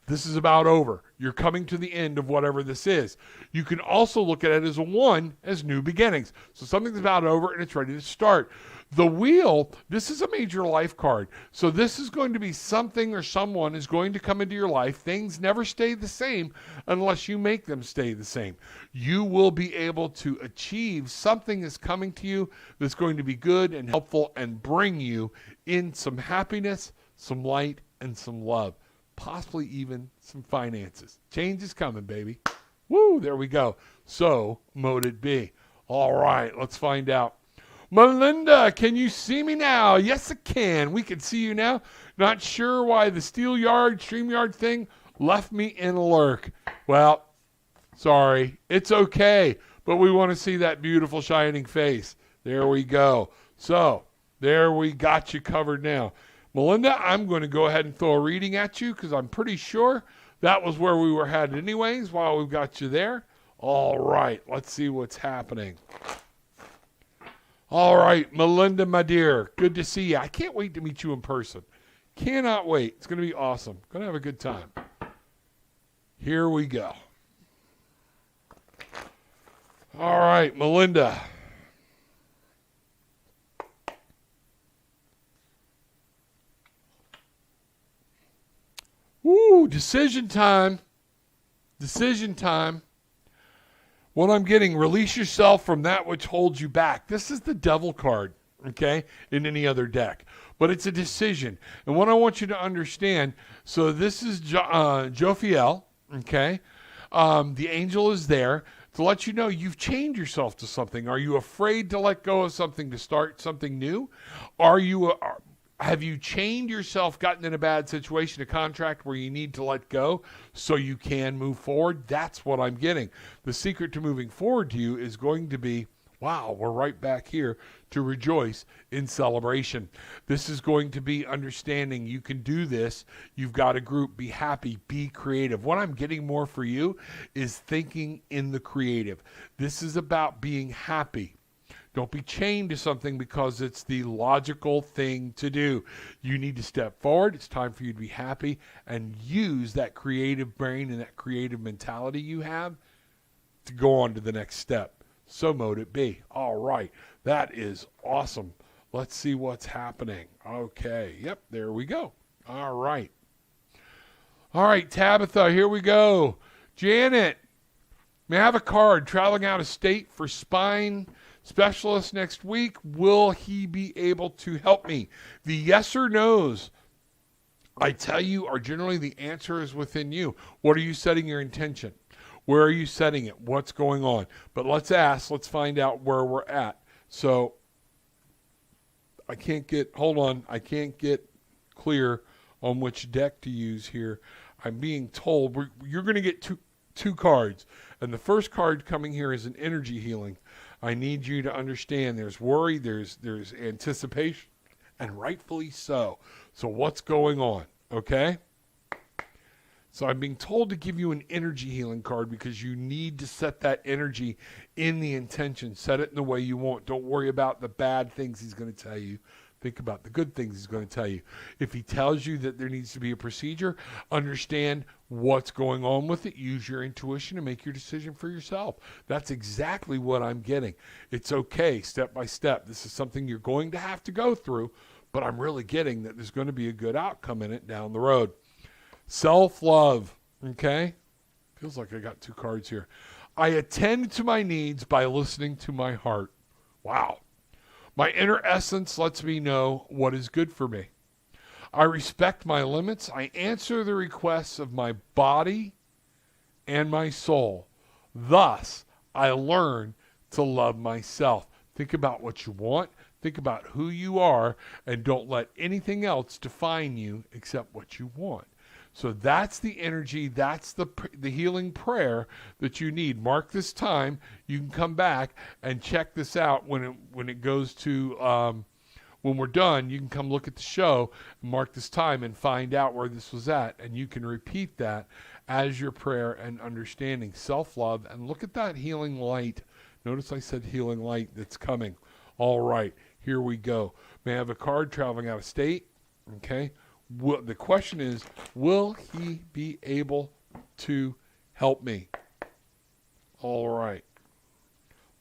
this is about over. You're coming to the end of whatever this is. You can also look at it as a 1 as new beginnings. So something's about over and it's ready to start. The wheel, this is a major life card. So this is going to be something or someone is going to come into your life. Things never stay the same unless you make them stay the same. You will be able to achieve something that's coming to you that's going to be good and helpful and bring you in some happiness, some light, and some love. Possibly even some finances. Change is coming, baby. Woo, there we go. So, mote it be. All right, let's find out. Melinda, can you see me now? Yes, I can. We can see you now. Not sure why the StreamYard thing left me in a lurk. Well, sorry. It's okay. But we want to see that beautiful shining face. There we go. So, there we got you covered now. Melinda, I'm going to go ahead and throw a reading at you because I'm pretty sure that was where we were headed anyways while we've got you there. All right, let's see what's happening. All right, Melinda, my dear, good to see you. I can't wait to meet you in person. Cannot wait. It's going to be awesome. Going to have a good time. Here we go. All right, Melinda. Woo, decision time. Decision time. What I'm getting, release yourself from that which holds you back. This is the devil card, okay, in any other deck. But it's a decision. And what I want you to understand, so this is Jophiel, okay? The angel is there to let you know you've chained yourself to something. Are you afraid to let go of something to start something new? Are you Have you chained yourself, gotten in a bad situation, a contract where you need to let go so you can move forward? That's what I'm getting. The secret to moving forward to you is going to be, wow, we're right back here to rejoice in celebration. This is going to be understanding you can do this. You've got a group. Be happy. Be creative. What I'm getting more for you is thinking in the creative. This is about being happy. Don't be chained to something because it's the logical thing to do. You need to step forward. It's time for you to be happy and use that creative brain and that creative mentality you have to go on to the next step. So mote it be. All right. That is awesome. Let's see what's happening. Okay. Yep. There we go. All right. All right, Tabitha, here we go. Janet, may I have a card traveling out of state for spine specialist next week? Will he be able to help me? The yes or no's, I tell you, are generally the answer is within you. What are you setting your intention? Where are you setting it? What's going on? But let's find out where we're at. So I can't get clear on which deck to use here. I'm being told you're going to get two cards. And the first card coming here is an energy healing. I need you to understand there's worry, there's anticipation, and rightfully so. So what's going on? Okay? So I'm being told to give you an energy healing card because you need to set that energy in the intention. Set it in the way you want. Don't worry about the bad things he's going to tell you. Think about the good things he's going to tell you. If he tells you that there needs to be a procedure, understand what's going on with it. Use your intuition and make your decision for yourself. That's exactly what I'm getting. It's okay, step by step. This is something you're going to have to go through, but I'm really getting that there's going to be a good outcome in it down the road. Self-love, okay? Feels like I got two cards here. I attend to my needs by listening to my heart. Wow. My inner essence lets me know what is good for me. I respect my limits. I answer the requests of my body and my soul. Thus, I learn to love myself. Think about what you want. Think about who you are, and don't let anything else define you except what you want. So that's the energy, that's the healing prayer that you need. Mark this time. You can come back and check this out when it goes to, when we're done, you can come look at the show, mark this time, and find out where this was at. And you can repeat that as your prayer and understanding. Self-love, and look at that healing light. Notice I said healing light that's coming. All right, here we go. May I have a card traveling out of state? Okay. The question is, will he be able to help me? All right.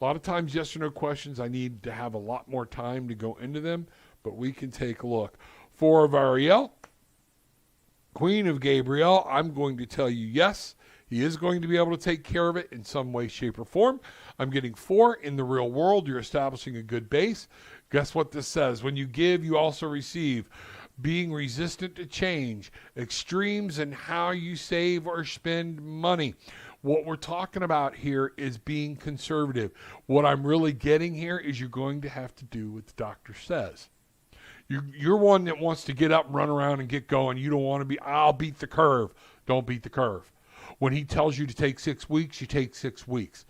A lot of times, yes or no questions, I need to have a lot more time to go into them, but we can take a look. 4 of Ariel, Queen of Gabriel, I'm going to tell you yes, he is going to be able to take care of it in some way, shape, or form. I'm getting 4 in the real world. You're establishing a good base. Guess what this says? When you give, you also receive. Being resistant to change, extremes in how you save or spend money. What we're talking about here is being conservative. What I'm really getting here is you're going to have to do what the doctor says. You're one that wants to get up and run around and get going. You don't want to be, I'll beat the curve. Don't beat the curve. When he tells you to take 6 weeks, you take 6 weeks.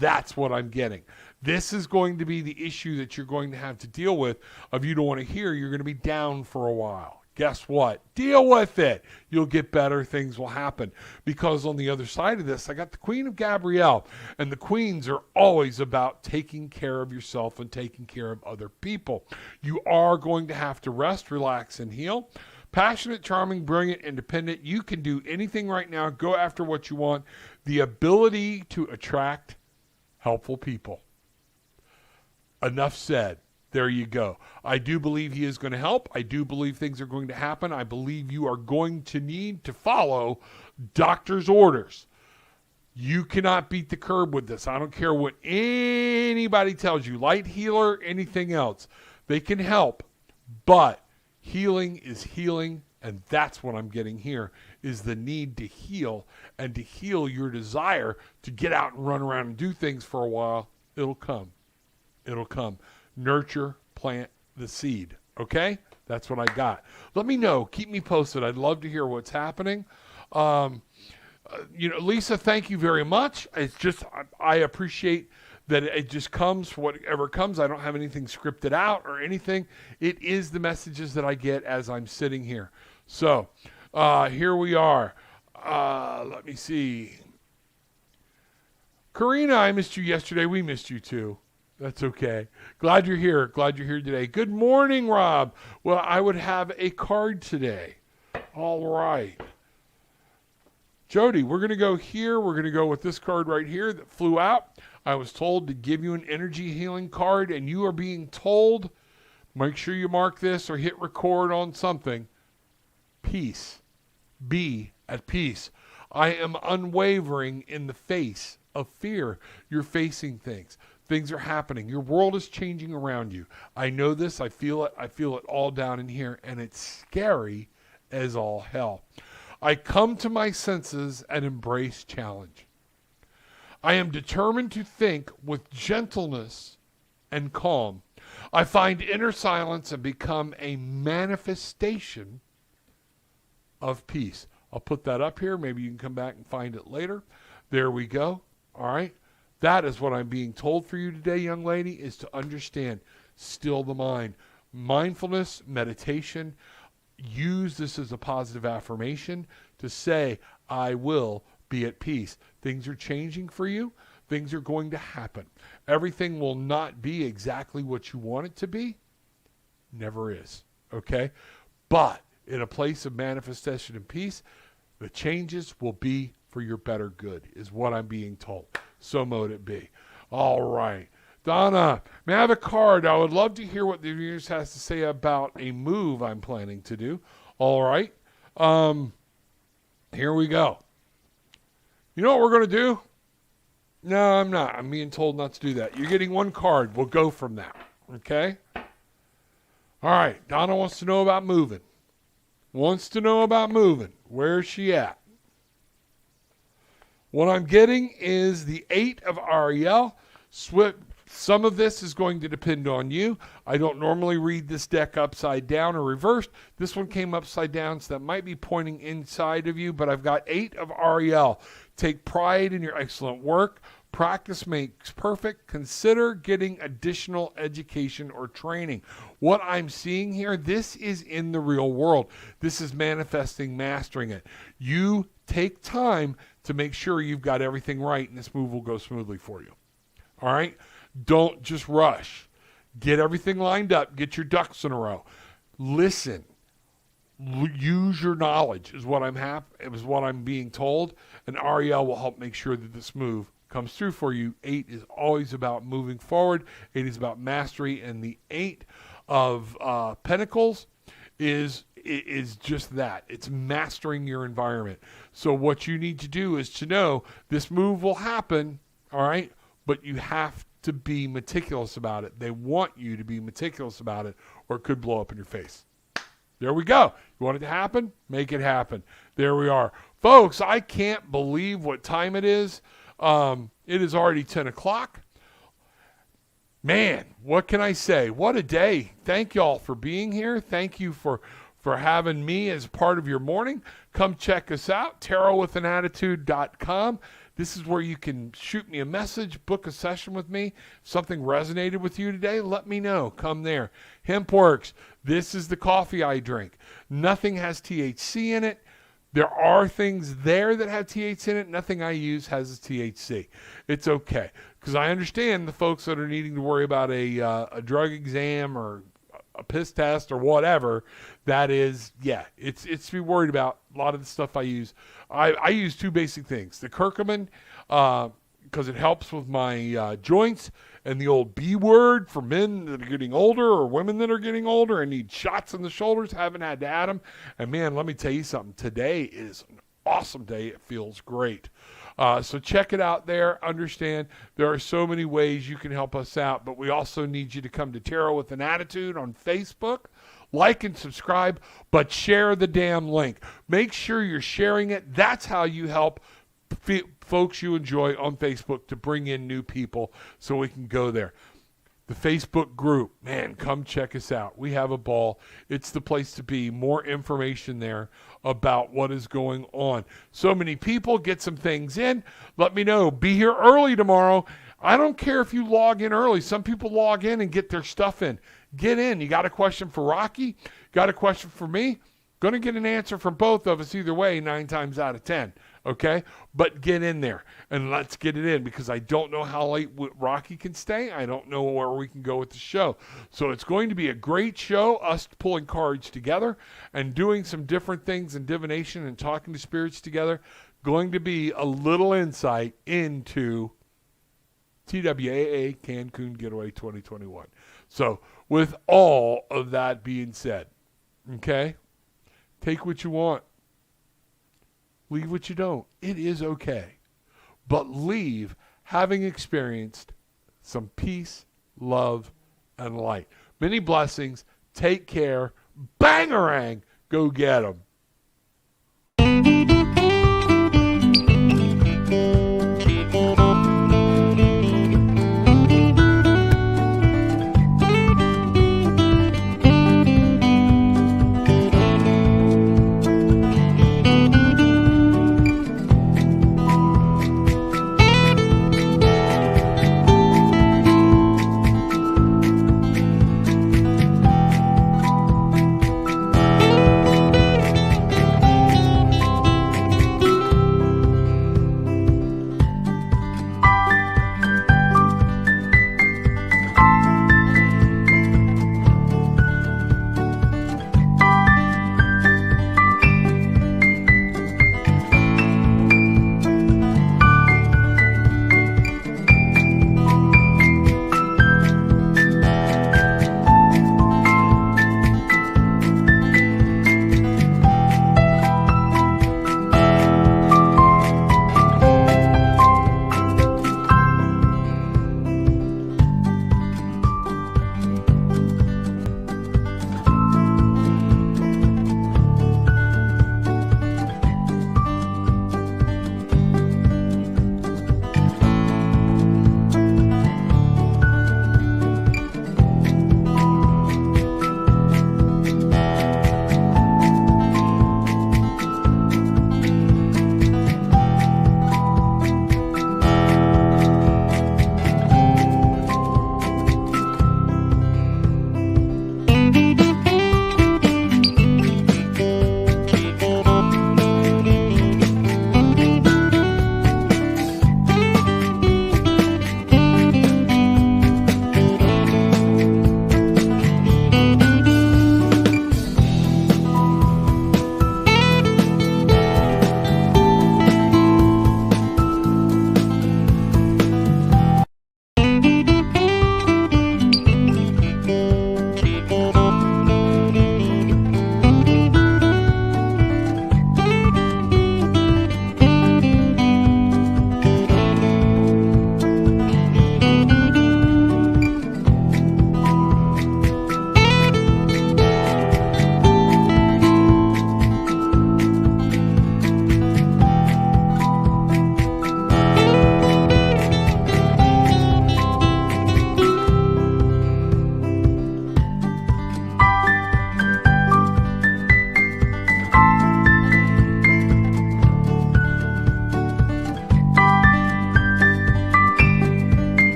That's what I'm getting. This is going to be the issue that you're going to have to deal with. If you don't want to hear, you're going to be down for a while. Guess what? Deal with it. You'll get better. Things will happen. Because on the other side of this, I got the Queen of Gabrielle. And the queens are always about taking care of yourself and taking care of other people. You are going to have to rest, relax, and heal. Passionate, charming, brilliant, independent. You can do anything right now. Go after what you want. The ability to attract helpful people. Enough said. There you go. I do believe he is going to help. I do believe things are going to happen. I believe you are going to need to follow doctor's orders. You cannot beat the curb with this. I don't care what anybody tells you. Light healer, anything else. They can help, but healing is healing, and that's what I'm getting here, is the need to heal, and to heal your desire to get out and run around and do things for a while. It'll come. It'll come. Nurture, plant the seed. Okay? That's what I got. Let me know. Keep me posted. I'd love to hear what's happening. Lisa, thank you very much. It's just, I appreciate that it just comes, whatever comes. I don't have anything scripted out or anything. It is the messages that I get as I'm sitting here. So here we are. Let me see. Karina, I missed you yesterday. We missed you too. That's okay. Glad you're here. Glad you're here today. Good morning, Rob. Well, I would have a card today. All right. Jody, we're going to go here. We're going to go with this card right here that flew out. I was told to give you an energy healing card, and you are being told, make sure you mark this or hit record on something. Peace. Be at peace. I am unwavering in the face of fear. You're facing things. Things are happening. Your world is changing around you. I know this. I feel it. I feel it all down in here, and it's scary as all hell. I come to my senses and embrace challenge. I am determined to think with gentleness and calm. I find inner silence and become a manifestation of peace. I'll put that up here. Maybe you can come back and find it later. There we go. All right. That is what I'm being told for you today, young lady, is to understand, still the mind. Mindfulness, meditation, use this as a positive affirmation to say, I will be at peace. Things are changing for you. Things are going to happen. Everything will not be exactly what you want it to be. Never is. Okay? But in a place of manifestation and peace, the changes will be for your better good, is what I'm being told. So mote it be. All right. Donna, may I have a card? I would love to hear what the universe has to say about a move I'm planning to do. All right. Here we go. You know what we're going to do? No, I'm not. I'm being told not to do that. You're getting one card. We'll go from that. Okay? All right. Donna wants to know about moving. Wants to know about moving. Where's she at? What I'm getting is the 8 of Ariel. Some of this is going to depend on you. I don't normally read this deck upside down or reversed. This one came upside down, so that might be pointing inside of you, but I've got 8 of Ariel. Take pride in your excellent work. Practice makes perfect. Consider getting additional education or training. What I'm seeing here, this is in the real world. This is manifesting, mastering it. You take time to make sure you've got everything right, and this move will go smoothly for you. All right? Don't just rush. Get everything lined up. Get your ducks in a row. Listen. Use your knowledge is what I'm being told, and Ariel will help make sure that this move comes through for you. 8 is always about moving forward. 8 is about mastery, and the 8 of Pentacles is just that. It's mastering your environment. So what you need to do is to know this move will happen, all right, but you have to be meticulous about it. They want you to be meticulous about it, or it could blow up in your face. There we go. You want it to happen? Make it happen. There we are. Folks, I can't believe what time it is. It is already 10 o'clock. Man, what can I say? What a day. Thank y'all for being here. Thank you for having me as part of your morning. Come check us out, tarotwithanattitude.com. This is where you can shoot me a message, book a session with me. If something resonated with you today, let me know. Come there. Hemp Works. This is the coffee I drink. Nothing has THC in it. There are things there that have THC in it. Nothing I use has THC. It's okay. Because I understand the folks that are needing to worry about a drug exam or a piss test or whatever. That is, it's to be worried about. A lot of the stuff I use. I use 2 basic things. The curcumin, because it helps with my joints, and the old B word for men that are getting older or women that are getting older and need shots in the shoulders. Haven't had to add them. And man, let me tell you something. Today is an awesome day. It feels great. So check it out there. Understand there are so many ways you can help us out, but we also need you to come to Tarot with an Attitude on Facebook. Like and subscribe, but share the damn link. Make sure you're sharing it. That's how you help folks you enjoy on Facebook to bring in new people so we can go there. The Facebook group, man, come check us out. We have a ball. It's the place to be. More information there about what is going on. So many people, get some things in. Let me know. Be here early tomorrow. I don't care if you log in early. Some people log in and get their stuff in. Get in. You got a question for Rocky? Got a question for me? Going to get an answer from both of us either way 9 times out of 10. Okay? But get in there and let's get it in, because I don't know how late Rocky can stay. I don't know where we can go with the show. So it's going to be a great show, us pulling cards together and doing some different things in divination and talking to spirits together. Going to be a little insight into TWAA Cancun Getaway 2021. So with all of that being said, okay, take what you want. Leave what you don't. It is okay. But leave having experienced some peace, love, and light. Many blessings. Take care. Bangarang. Go get them.